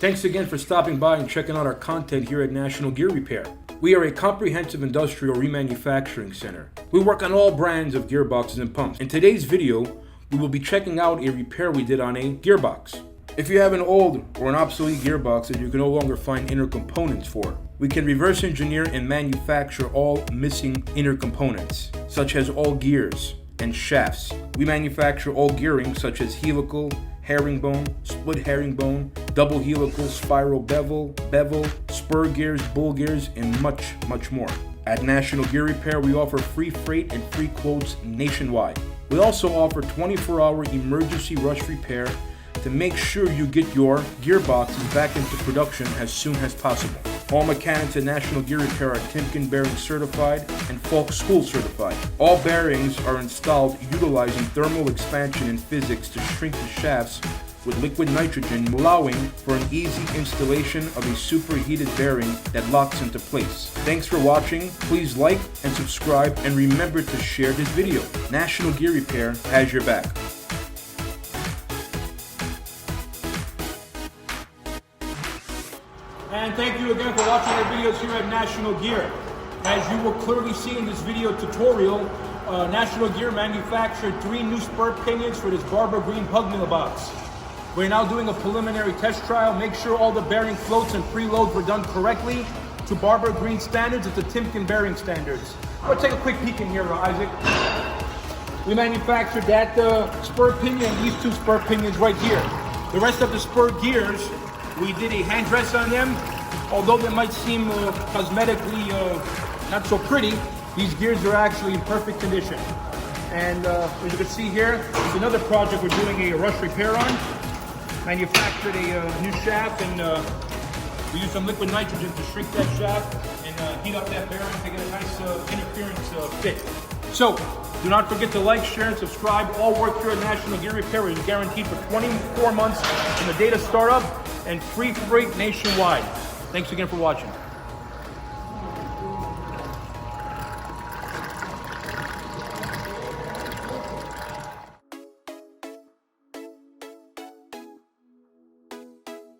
Thanks again for stopping by and checking out our content here at National Gear Repair. We are a comprehensive industrial remanufacturing center. We work on all brands of gearboxes and pumps. In today's video, we will be checking out a repair we did on a gearbox. If you have an old or an obsolete gearbox that you can no longer find inner components for, we can reverse engineer and manufacture all missing inner components, such as all gears and shafts. We manufacture all gearing such as helical, herringbone, split herringbone, double helical, spiral bevel, spur gears, bull gears, and much more. At National Gear Repair, we offer free freight and free quotes nationwide. We also offer 24-hour emergency rush repair to make sure you get your gearboxes back into production as soon as possible. All mechanics at National Gear Repair are Timken bearing certified and Falk School certified. All bearings are installed utilizing thermal expansion and physics to shrink the shafts with liquid nitrogen, allowing for an easy installation of a superheated bearing that locks into place. Thanks for watching. Please like and subscribe, and remember to share this video. National Gear Repair has your back. And thank you again for watching our videos here at National Gear. As you will clearly see in this video tutorial, National Gear manufactured 3 new spur pinions for this Barber Greene Pugmill box. We're now doing a preliminary test trial. Make sure all the bearing floats and preloads were done correctly to Barber Greene standards and to Timken bearing standards. Let's take a quick peek in here, Isaac. We manufactured that spur pinion and these 2 spur pinions right here. The rest of the spur gears, we did a hand dress on them. Although they might seem cosmetically not so pretty, these gears are actually in perfect condition. And as you can see here, it's another project we're doing a rush repair on. Manufactured a new shaft, and we used some liquid nitrogen to shrink that shaft and heat up that bearing to get a nice interference fit. So, do not forget to like, share, and subscribe. All work here at National Gear Repair is guaranteed for 24 months from the date of startup and free freight nationwide. Thanks again for watching.